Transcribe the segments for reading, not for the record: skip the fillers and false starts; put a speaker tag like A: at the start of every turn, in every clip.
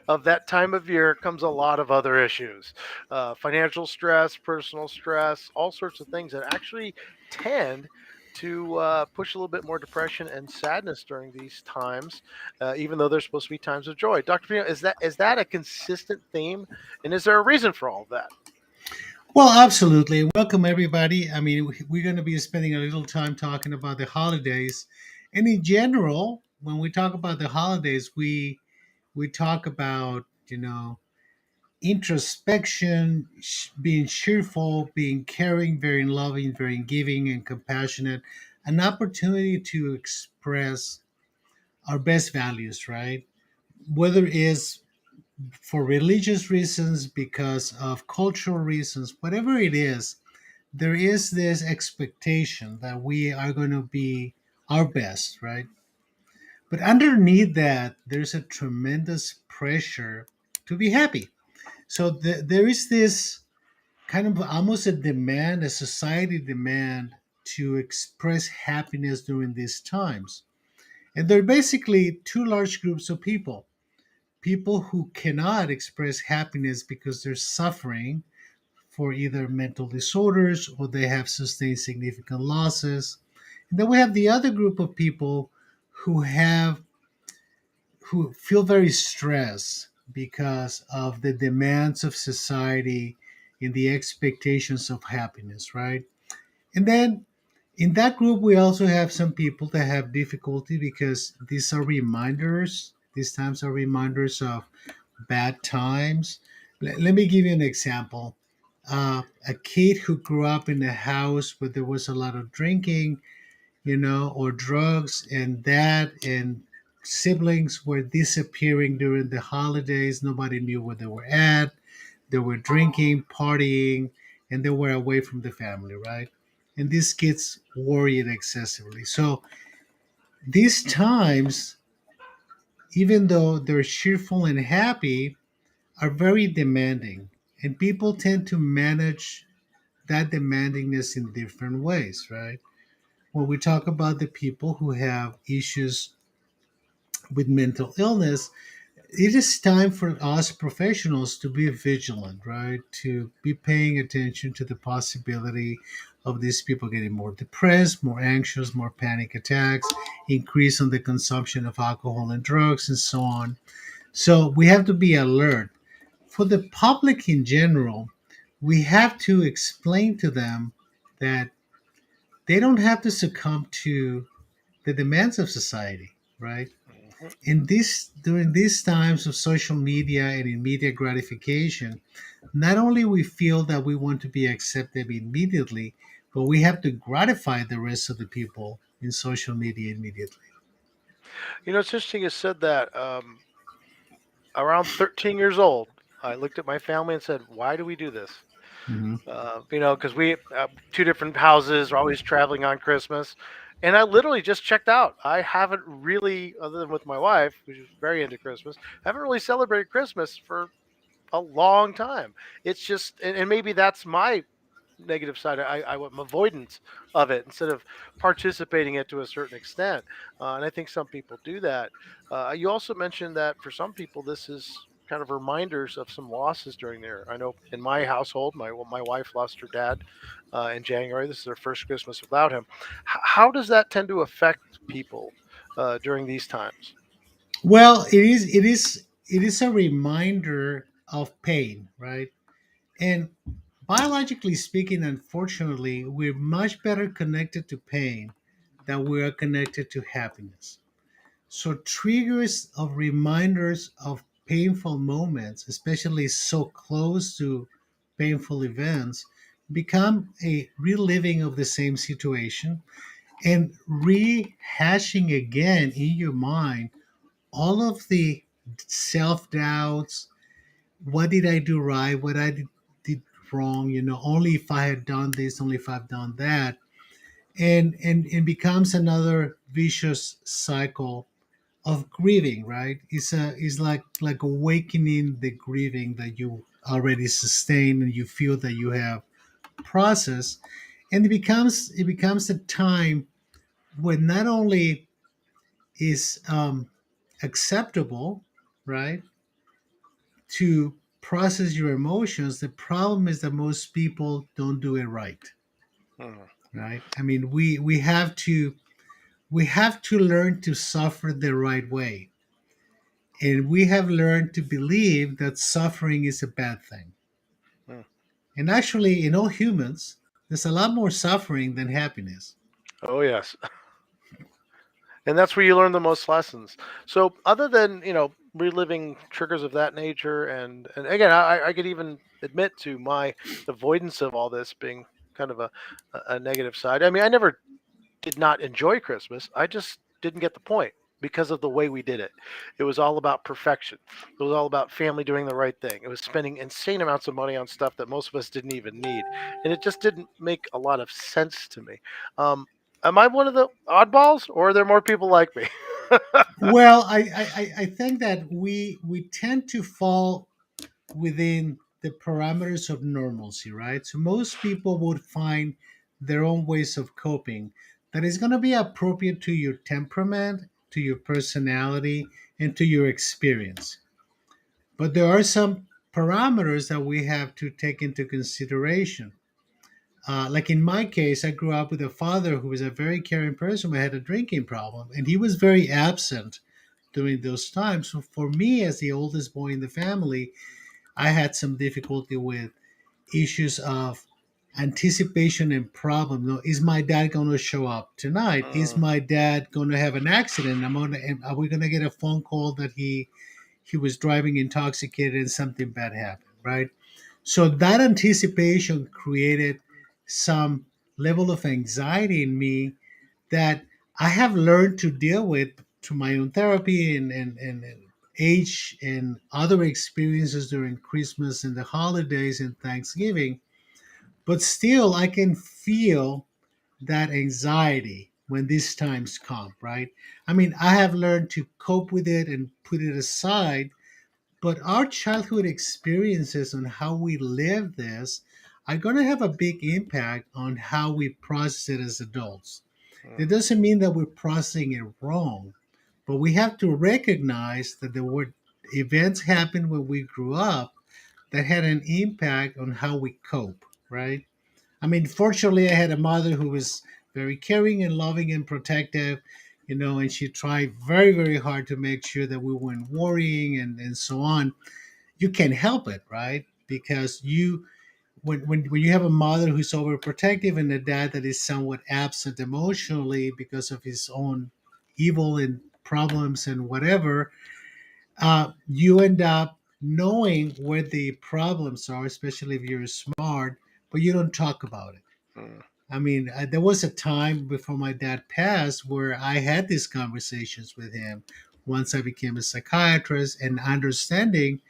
A: of that time of year comes a lot of other issues, financial stress, personal stress, all sorts of things that actually tend to push a little bit more depression and sadness during these times, even though there's supposed to be times of joy. Dr. Pino, is that a consistent theme, and is there a reason for all of that?
B: Well, absolutely. Welcome, everybody. I mean, we're going to be spending a little time talking about the holidays, and in general, when we talk about the holidays, we talk about introspection, being cheerful, being caring, very loving, very giving, and compassionate, an opportunity to express our best values, right? Whether it's for religious reasons, because of cultural reasons, whatever it is, there is this expectation that we are going to be our best, right? But underneath that, there's a tremendous pressure to be happy. So there is this kind of almost a demand, a society demand to express happiness during these times. And there are basically two large groups of people: people who cannot express happiness because they're suffering for either mental disorders or they have sustained significant losses. And then we have the other group of people who have who feel very stressed because of the demands of society and the expectations of happiness, right? And then in that group, we also have some people that have difficulty because these are reminders. These times are reminders of bad times. Let me give you an example. A kid who grew up in a house where there was a lot of drinking, or drugs, and dad and siblings were disappearing during the holidays. Nobody knew where they were at. They were drinking, partying, and they were away from the family, right? And these kids worried excessively. So these times, even though they're cheerful and happy, are very demanding. And people tend to manage that demandingness in different ways, right? When we talk about the people who have issues with mental illness, it is time for us professionals to be vigilant, right? To be paying attention to the possibility of these people getting more depressed, more anxious, more panic attacks, increase on the consumption of alcohol and drugs, and so on. So we have to be alert. For the public in general, we have to explain to them that they don't have to succumb to the demands of society, right?
A: Mhm.
B: In this During these times of social media and immediate gratification, not only we feel that we want to be accepted immediately, but we have to gratify the rest of the people in social media immediately.
A: It's interesting you said that. Around 13 years old, I looked at my family and said, "Why do we do this?"
B: Hmm.
A: Because we two different houses, are always traveling on Christmas, and I literally just checked out. I haven't really, other than with my wife, who's very into Christmas, haven't really celebrated Christmas for a long time. It's just, and maybe that's my negative side. I'm avoidant of it instead of participating it to a certain extent, and I think some people do that. You also mentioned that for some people this is kind of reminders of some losses during there. I know in my household, my wife lost her dad in January. This is their first Christmas without him. How does that tend to affect people during these times?
B: Well, it is a reminder of pain, right? And biologically speaking, unfortunately, we're much better connected to pain than we are connected to happiness. So triggers of reminders of painful moments, especially so close to painful events, become a reliving of the same situation and rehashing again in your mind all of the self doubts. What did I do right? What did wrong? Only if I had done this, only if I've done that, and it becomes another vicious cycle of grieving, right? It's like awakening the grieving that you already sustained and you feel that you have processed. And it becomes a time when not only is acceptable, right, to process your emotions. The problem is that most people don't do it right.
A: Mhm.
B: Right? I mean, we have to learn to suffer the right way. And we have learned to believe that suffering is a bad thing.
A: Mm.
B: And actually, in all humans, there's a lot more suffering than happiness.
A: Oh yes, and that's where you learn the most lessons. So, other than reliving triggers of that nature, and again, I could even admit to my avoidance of all this being kind of a negative side. I mean, I never did not enjoy Christmas. I just didn't get the point because of the way we did it. It was all about perfection. It was all about family doing the right thing. It was spending insane amounts of money on stuff that most of us didn't even need, and it just didn't make a lot of sense to me. Um, am I one of the oddballs, or are there more people like me?
B: Well, I think that we tend to fall within the parameters of normalcy, right? So most people would find their own ways of coping that is going to be appropriate to your temperament, to your personality, and to your experience. But there are some parameters that we have to take into consideration. Like in my case, I grew up with a father who was a very caring person who had a drinking problem, and he was very absent during those times. So for me, as the oldest boy in the family, I had some difficulty with issues of anticipation and problem. No, is my dad going to show up tonight? Is
A: Mm,
B: my dad going to have an accident? Are we going to get a phone call that he was driving intoxicated and something bad happened? Right. So that anticipation created some level of anxiety in me that I have learned to deal with through my own therapy and age and other experiences during Christmas and the holidays and Thanksgiving. But still, I can feel that anxiety when these times come, right? I mean, I have learned to cope with it and put it aside, but our childhood experiences on how we live this are going to have a big impact on how we process it as adults. That
A: mm,
B: doesn't mean that we're processing it wrong, but we have to recognize that there were events happened when we grew up that had an impact on how we cope, right? I mean, fortunately, I had a mother who was very caring and loving and protective, and she tried very, very hard to make sure that we weren't worrying and so on. You can't help it, right? Because when you have a mother who's overprotective and a dad that is somewhat absent emotionally because of his own evil and problems and whatever, you end up knowing where the problems are, especially if you're smart, but you don't talk about it.
A: mm.
B: I mean, there was a time before my dad passed where I had these conversations with him once I became a psychiatrist and understanding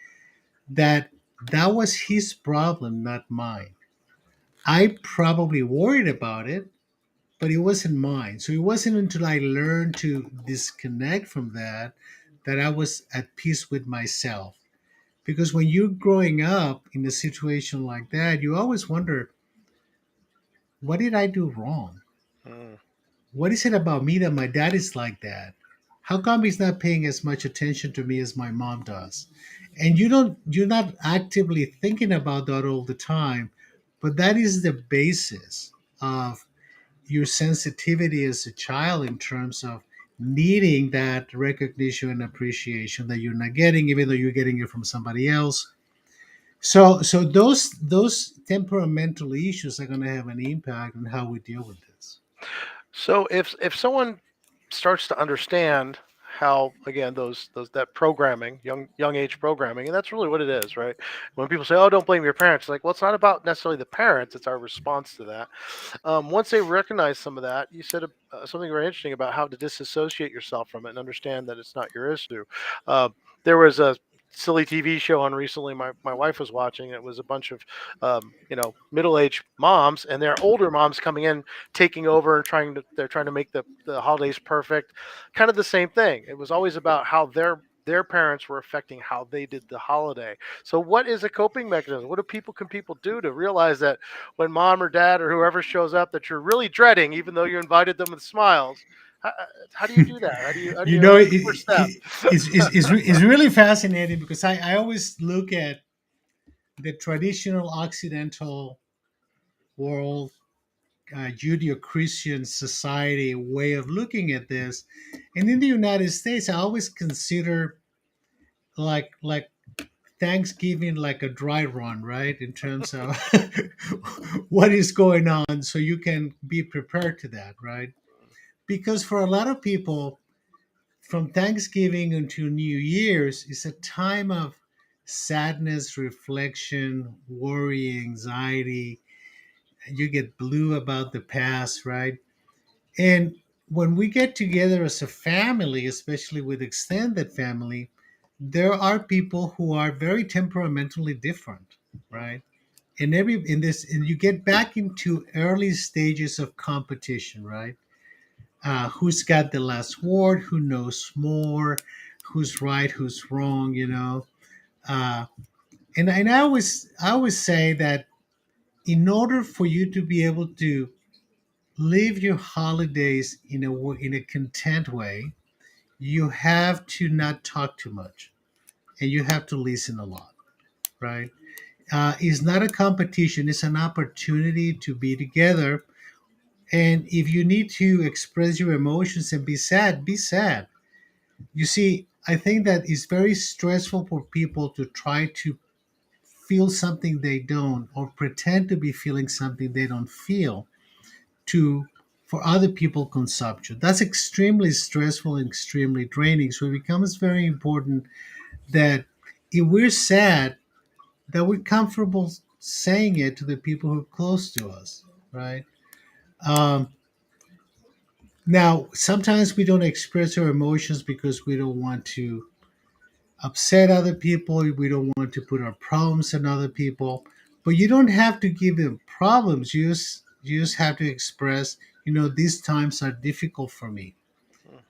B: that that was his problem, not mine. I probably worried about it, but it wasn't mine. So it wasn't until I learned to disconnect from that I was at peace with myself. Because when you're growing up in a situation like that, you always wonder, what did I do wrong?
A: Mm.
B: What is it about me that my dad is like that? How come he's not paying as much attention to me as my mom does? And you're not actively thinking about that all the time, but that is the basis of your sensitivity as a child in terms of needing that recognition and appreciation that you're not getting, even though you're getting it from somebody else. So those temperamental issues are going to have an impact on how we deal with this.
A: So if someone starts to understand how, again, those that programming, young age programming, and that's really what it is, right? When people say, "Oh, don't blame your parents," like, well, it's not about necessarily the parents; it's our response to that. Once they recognize some of that, you said something very interesting about how to disassociate yourself from it and understand that it's not your issue. Uh, there was a silly TV show on recently. My wife was watching. It was a bunch of middle-aged moms, and their older moms coming in, taking over and they're trying to make the holidays perfect. Kind of the same thing. It was always about how their parents were affecting how they did the holiday. So what is a coping mechanism? What do people do to realize that when mom or dad or whoever shows up that you're really dreading, even though you invited them with smiles, How, how do you do that? How do
B: You
A: you
B: know,
A: what's the first step?
B: it's really fascinating because I always look at the traditional Occidental world, Judeo-Christian society way of looking at this, and in the United States, I always consider like Thanksgiving like a dry run, right? In terms of what is going on, so you can be prepared to that, right? Because for a lot of people, from Thanksgiving until New Year's is a time of sadness, reflection, worry, anxiety. You get blue about the past, right? And when we get together as a family, especially with extended family, there are people who are very temperamentally different, right? And you get back into early stages of competition, right? Who's got the last word? Who knows more? Who's right? Who's wrong? Uh, and I always say that in order for you to be able to live your holidays in a content way, you have to not talk too much and you have to listen a lot, right? It's not a competition; it's an opportunity to be together. And if you need to express your emotions and be sad, be sad. You see, I think that it's very stressful for people to try to feel something they don't or pretend to be feeling something they don't feel to for other people consumption. That's extremely stressful and extremely draining. So it becomes very important that if we're sad, that we're comfortable saying it to the people who are close to us, right? Um, Now, sometimes we don't express our emotions because we don't want to upset other people. We don't want to put our problems on other people. But you don't have to give them problems. You just have to express, these times are difficult for me.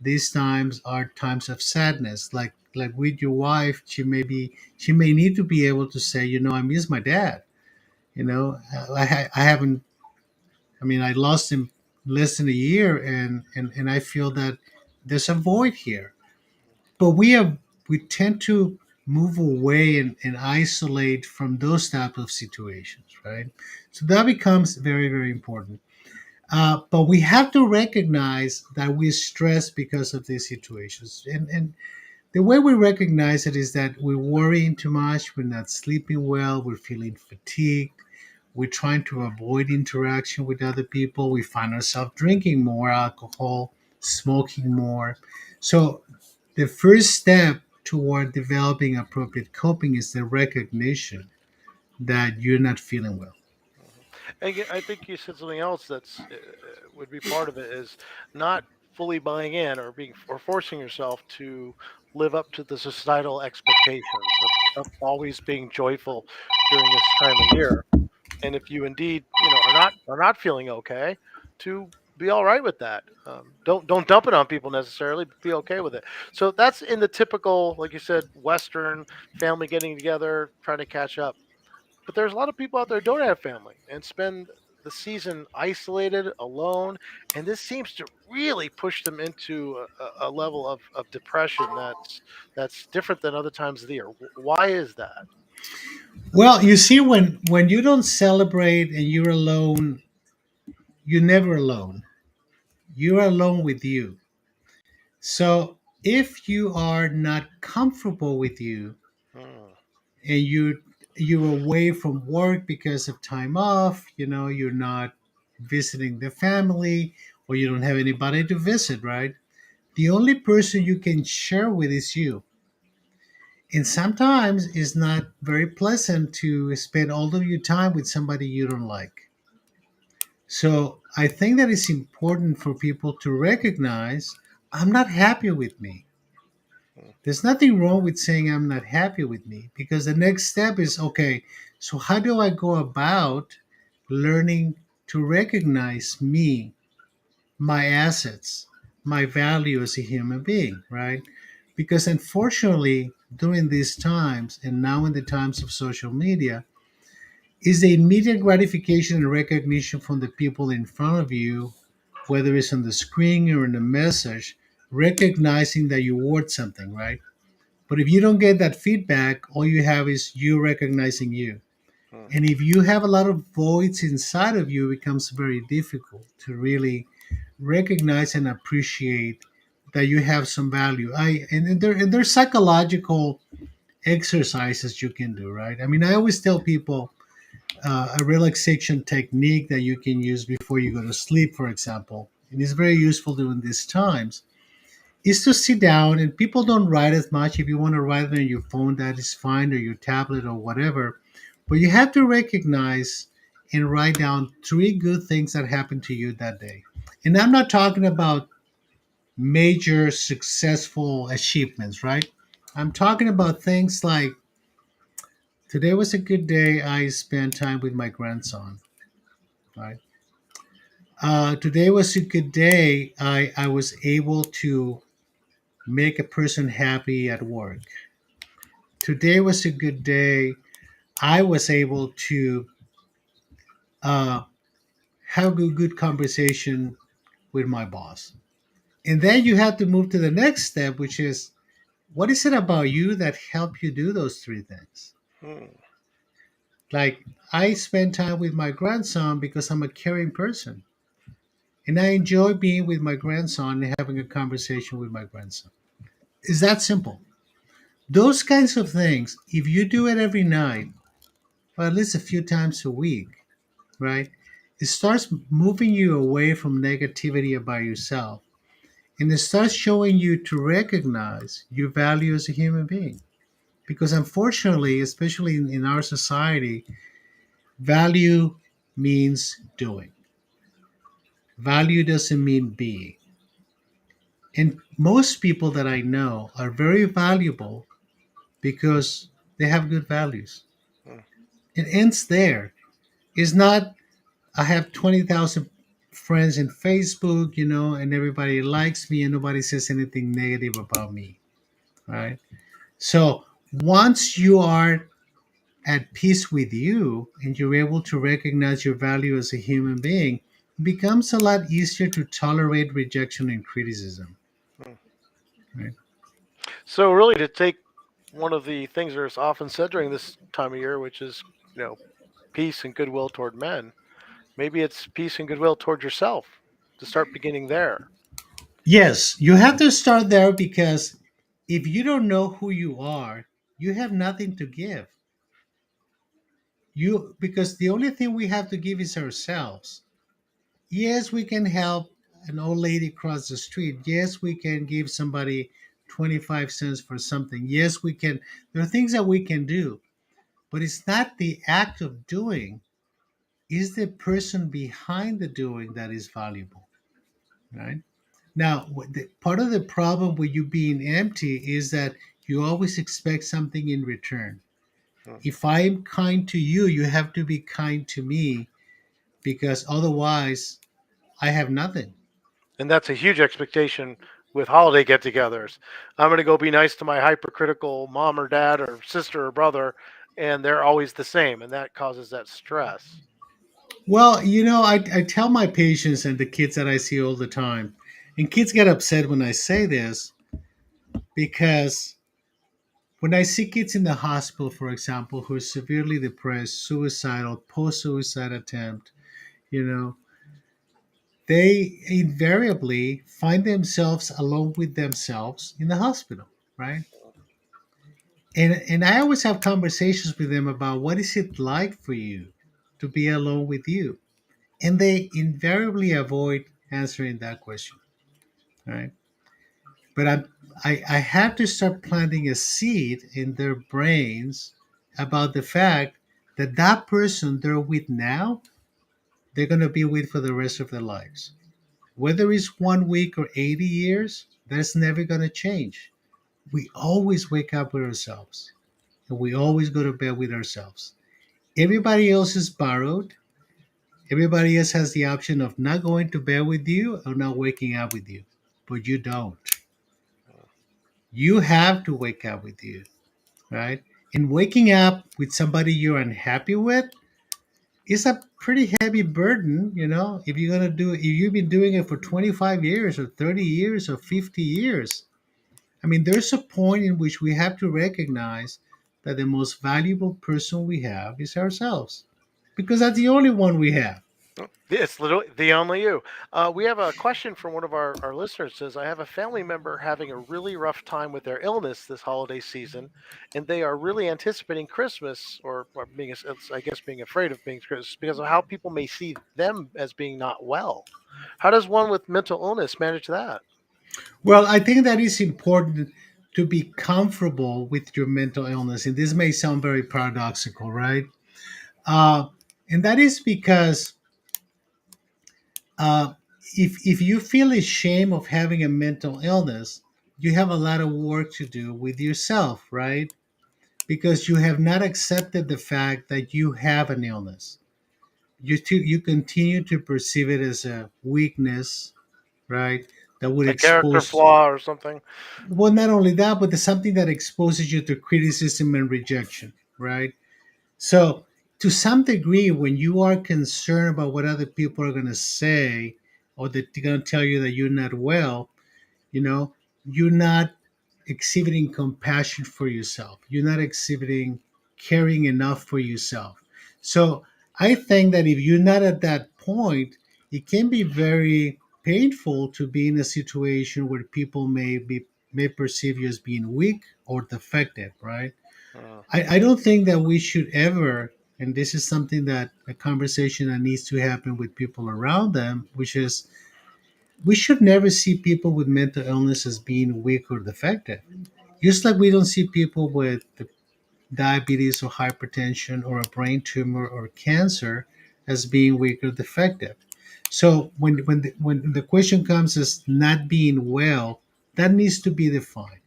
B: These times are times of sadness. Like with your wife, she may need to be able to say, I miss my dad. I haven't. I mean, I lost him less than a year, and I feel that there's a void here. But we tend to move away and isolate from those type of situations, right? So that becomes very, very important. But we have to recognize that we're stressed because of these situations, and the way we recognize it is that we're worrying too much, we're not sleeping well, we're feeling fatigued, we're trying to avoid interaction with other people, we find ourselves drinking more alcohol, smoking more. So the first step toward developing appropriate coping is the recognition that you're not feeling well.
A: I think you said something else that's would be part of it is not fully buying in or being or forcing yourself to live up to the societal expectations of always being joyful during this time of year. And if you indeed are not feeling okay, to be all right with that. Don't dump it on people necessarily, but be okay with it. So that's in the typical, like you said, Western family getting together, trying to catch up. But there's a lot of people out there who don't have family and spend the season isolated, alone, and this seems to really push them into a level of depression that's different than other times of the year. Why is that?
B: Well, you see, when you don't celebrate and you're alone, you're never alone. You're alone with you. So if you are not comfortable with you
A: Hmm.
B: and you're away from work because of time off, you're not visiting the family or you don't have anybody to visit, right? The only person you can share with is you. And sometimes it's not very pleasant to spend all of your time with somebody you don't like. So I think that it's important for people to recognize I'm not happy with me.
A: Hmm.
B: There's nothing wrong with saying I'm not happy with me because the next step is okay, so how do I go about learning to recognize me, my assets, my value as a human being, right? Because unfortunately, during these times and now in the times of social media, is the immediate gratification and recognition from the people in front of you whether it's on the screen or in the message, recognizing that you worth something, right? But if you don't get that feedback, all you have is you recognizing you.
A: Mm.
B: And if you have a lot of voids inside of you, it becomes very difficult to really recognize and appreciate that you have some value. And there's psychological exercises you can do, right? I mean, I always tell people a relaxation technique that you can use before you go to sleep, for example, and it's very useful during these times, is to sit down. And people don't write as much. If you want to write it on your phone, that is fine, or your tablet or whatever. But you have to recognize and write down three good things that happened to you that day. And I'm not talking about major successful achievements, right? I'm talking about things like today was a good day. I spent time with my grandson, right? Today was a good day. I was able to make a person happy at work. Today was a good day. I was able to uh, have a good conversation with my boss. And then you have to move to the next step, which is what is it about you that helped you do those three things?
A: Mm.
B: Like, I spend time with my grandson because I'm a caring person. And I enjoy being with my grandson and having a conversation with my grandson. It's that simple. Those kinds of things, if you do it every night, or at least a few times a week, right? It starts moving you away from negativity about yourself. And it starts showing you to recognize your value as a human being. Because unfortunately, especially in our society, value means doing. Value doesn't mean being. And most people that I know are very valuable because they have good values.
A: Mm.
B: It ends there. It's not, I have 20,000 friends in Facebook, and everybody likes me and nobody says anything negative about me, right? So once you are at peace with you and you're able to recognize your value as a human being, it becomes a lot easier to tolerate rejection and criticism,
A: Mm.
B: right?
A: So really, to take one of the things that is often said during this time of year, which is peace and goodwill toward men, maybe it's peace and goodwill toward yourself to start beginning there.
B: Yes, you have to start there because if you don't know who you are, you have nothing to give. You Because the only thing we have to give is ourselves. Yes, we can help an old lady cross the street. Yes, we can give somebody 25 cents for something. Yes, we can. There are things that we can do, but it's not the act of doing, it's the person behind the doing that is valuable, right? Now, part of the problem with you being empty is that you always expect something in return.
A: Mm.
B: If I'm kind to you, you have to be kind to me because otherwise I have nothing.
A: And that's a huge expectation with holiday get-togethers. I'm going to go be nice to my hypercritical mom or dad or sister or brother, and they're always the same, and that causes that stress.
B: Well, I tell my patients and the kids that I see all the time, and kids get upset when I say this because when I see kids in the hospital, for example, who are severely depressed, suicidal, post suicide attempt, you know, they invariably find themselves alone with themselves in the hospital, right? And I always have conversations with them about what is it like for you to be alone with you, and they invariably avoid answering that question, right? But I have to start planting a seed in their brains about the fact that that person they're with now, they're going to be with for the rest of their lives. Whether it's 1 week or 80 years, that's never going to change. We always wake up with ourselves and we always go to bed with ourselves. Everybody else is borrowed. Everybody else has the option of not going to bed with you or not waking up with you, but you don't. You have to wake up with you, right? And waking up with somebody you're unhappy with it's a pretty heavy burden, if you're gonna do it, if you've been doing it for 25 years or 30 years or 50 years. I mean, there's a point in which we have to recognize that the most valuable person we have is ourselves, because that's the only one we have.
A: It's literally the only you. We have a question from one of our listeners. Says, I have a family member having a really rough time with their illness this holiday season, and they are really anticipating Christmas, or being, I guess, being afraid of being Christmas because of how people may see them as being not well. How does one with mental illness manage that?
B: Well, I think that is important to be comfortable with your mental illness. And this may sound very paradoxical, right? Uh, and that is because uh, if you feel ashamed of having a mental illness, you have a lot of work to do with yourself, right? Because you have not accepted the fact that you have an illness. You continue to perceive it as a weakness, right? That would
A: A character
B: expose,
A: flaw or something?
B: well, not only that, but there's something that exposes you to criticism and rejection, right? So, to some degree, when you are concerned about what other people are going to say, or that they're going to tell you that you're not well, you know, you're not exhibiting compassion for yourself. You're not exhibiting caring enough for yourself. So, I think that if you're not at that point, it can be very painful to be in a situation where people may perceive you as being weak or defective, right?
A: Uh,
B: I don't think that we should ever, and this is something that a conversation that needs to happen with people around them, which is we should never see people with mental illness as being weak or defective. Just like we don't see people with diabetes or hypertension or a brain tumor or cancer as being weak or defective. So when the question comes as not being well, that needs to be defined,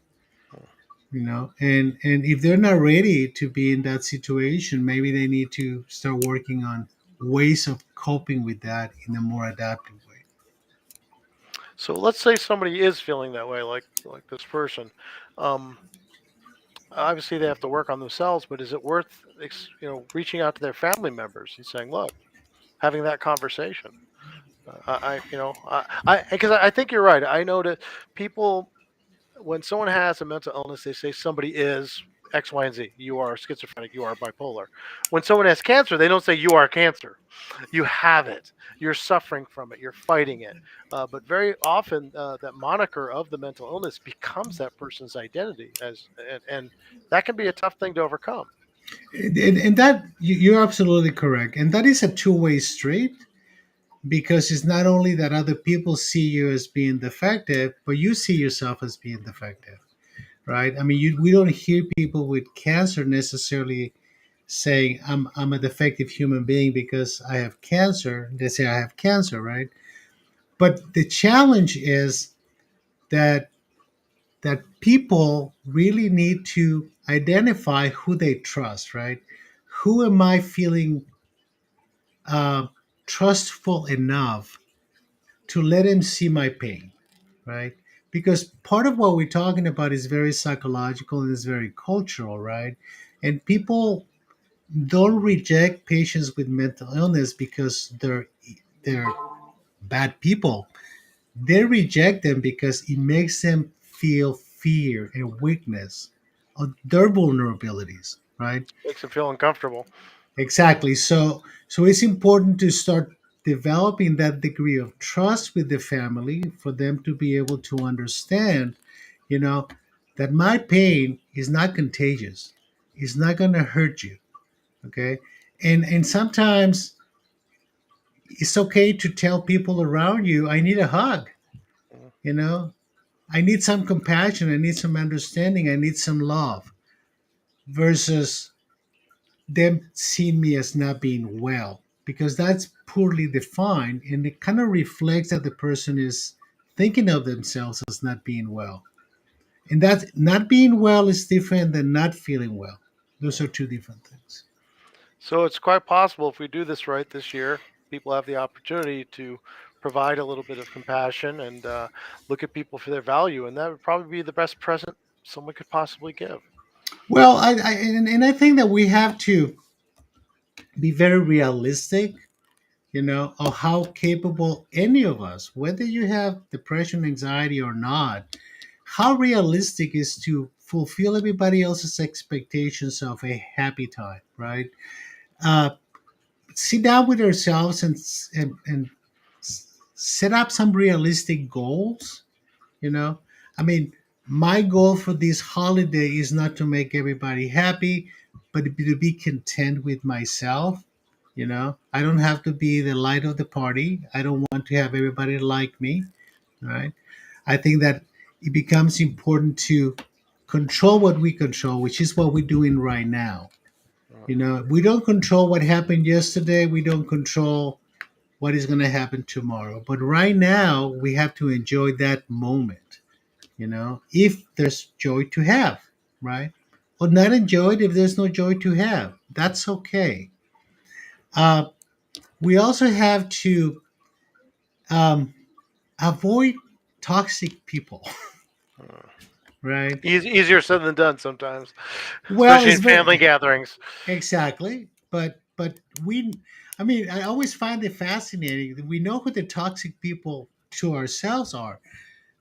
B: and if they're not ready to be in that situation, maybe they need to start working on ways of coping with that in a more adaptive way.
A: so let's say somebody is feeling that way, like this person. Um, Obviously, they have to work on themselves, but is it worth reaching out to their family members and saying, "Look," having that conversation? Because I think you're right. I know that people, when someone has a mental illness, they say somebody is X, Y, and Z. You are schizophrenic. You are bipolar. When someone has cancer, they don't say you are cancer. You have it. You're suffering from it. You're fighting it. But very often, that moniker of the mental illness becomes that person's identity, and that can be a tough thing to overcome.
B: And that you're absolutely correct, and that is a two-way street, because it's not only that other people see you as being defective, but you see yourself as being defective, right? I mean, we don't hear people with cancer necessarily saying I'm a defective human being because I have cancer. They say I have cancer, right? But the challenge is that people really need to identify who they trust, right? Who am I feeling uh, trustful enough to let him see my pain, right? Because part of what we're talking about is very psychological and is very cultural, right? And people don't reject patients with mental illness because they're bad people. They reject them because it makes them feel fear and weakness of their vulnerabilities, right?
A: Makes them feel uncomfortable.
B: Exactly. So it's important to start developing that degree of trust with the family for them to be able to understand, you know, that my pain is not contagious. It's not going to hurt you, okay? And sometimes it's okay to tell people around you, I need a hug,
A: Mhm.
B: you know? I need some compassion, I need some understanding, I need some love, versus them seeing me as not being well, because that's poorly defined and it kind of reflects that the person is thinking of themselves as not being well. And that not being well is different than not feeling well. Those are two different things.
A: So it's quite possible if we do this right this year, people have the opportunity to provide a little bit of compassion and look at people for their value, and that would probably be the best present someone could possibly give.
B: Well, and I think that we have to be very realistic, of how capable any of us, whether you have depression, anxiety, or not, how realistic is to fulfill everybody else's expectations of a happy time, right? Uh, Sit down with ourselves and set up some realistic goals. You know, I mean, my goal for this holiday is not to make everybody happy, but to be content with myself. I don't have to be the light of the party. I don't want to have everybody like me, right? I think that it becomes important to control what we control, which is what we're doing right now. We don't control what happened yesterday. We don't control what is going to happen tomorrow. But right now, we have to enjoy that moment, if there's joy to have, right? Or not enjoy it if there's no joy to have. That's okay. Uh, we also have to um, avoid toxic people, right?
A: Easier said than done sometimes,
B: Well,
A: especially
B: it's
A: in family
B: very
A: gatherings.
B: exactly, but we, I mean, I always find it fascinating that we know who the toxic people to ourselves are.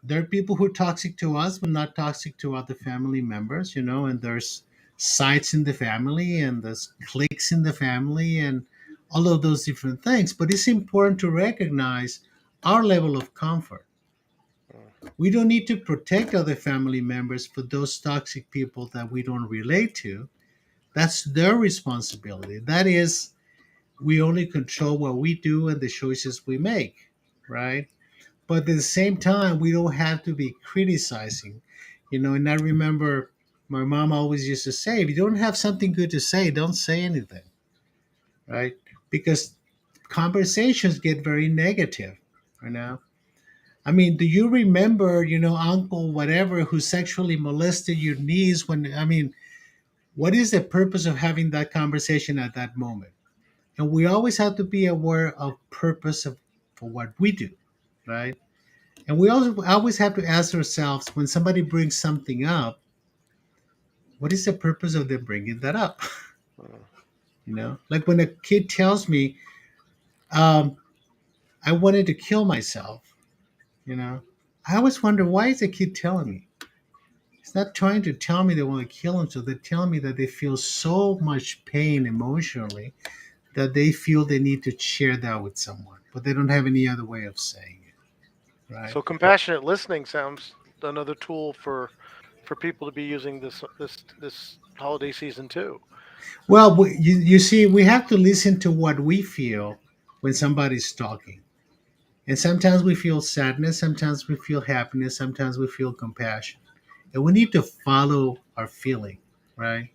B: There are people who are toxic to us, but not toxic to other family members, and there's sites in the family and there's cliques in the family and all of those different things. But it's important to recognize our level of comfort. We don't need to protect other family members for those toxic people that we don't relate to. That's their responsibility. That is, we only control what we do and the choices we make, right? But at the same time, we don't have to be criticizing, And I remember my mom always used to say, if you don't have something good to say, don't say anything, right? Because conversations get very negative, you know. I mean, do you remember, Uncle whatever who sexually molested your niece when, I mean, what is the purpose of having that conversation at that moment? And we always have to be aware of purpose for what we do, right? And we also always have to ask ourselves when somebody brings something up, what is the purpose of them bringing that up? Like when a kid tells me, um, I wanted to kill myself, you know, I always wonder, why is the kid telling me? He's not trying to tell me they want to kill himself. They're telling me that they feel so much pain emotionally that they feel they need to share that with someone, but they don't have any other way of saying it, right?
A: So compassionate listening sounds another tool for people to be using this holiday season too.
B: Well, you see, we have to listen to what we feel when somebody's talking. And sometimes we feel sadness, sometimes we feel happiness, sometimes we feel compassion. And we need to follow our feeling, right?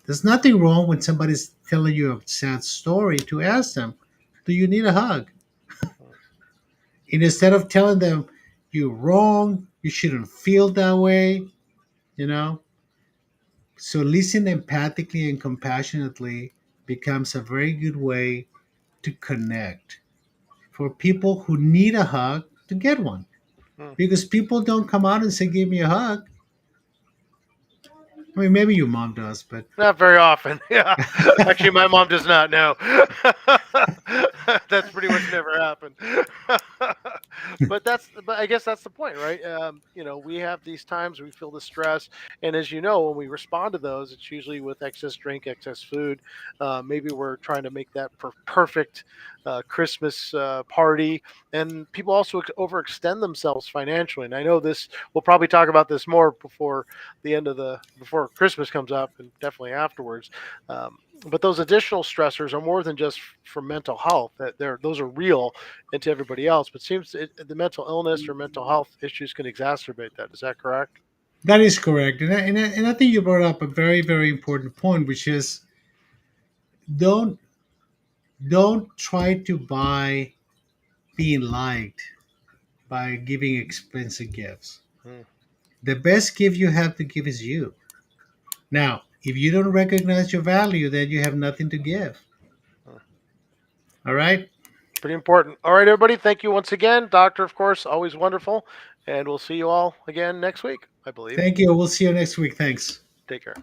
B: There's nothing wrong when somebody's telling you a sad story to ask them, do you need a hug? And instead of telling them, you're wrong, you shouldn't feel that way, you know? So listen empathically and compassionately becomes a very good way to connect for people who need a hug to get one.
A: Hmm.
B: Because people don't come out and say, give me a hug. I mean, maybe your mom does, but
A: Not very often. Yeah. Actually, my mom does not know. That's pretty much never happened. But I guess that's the point, right? We have these times we feel the stress, and as you know, when we respond to those, it's usually with excess drink, excess food. Maybe we're trying to make that perfect Christmas party, and people also overextend themselves financially. And I know this. We'll probably talk about this more before the end of the before Christmas comes up, and definitely afterwards. But those additional stressors are more than just for mental health. That those are real and to everybody else. But the mental illness or mental health issues can exacerbate that. Is that correct?
B: that is correct. And I think you brought up a very, very important point, which is don't don't try to buy being liked by giving expensive gifts.
A: Mm.
B: The best gift you have to give is you. Now, if you don't recognize your value, then you have nothing to give.
A: Mm.
B: All right.
A: Pretty important. All right, everybody. Thank you once again, Doctor. Of course, always wonderful, and we'll see you all again next week. I believe.
B: Thank you. We'll see you next week. Thanks.
A: Take care.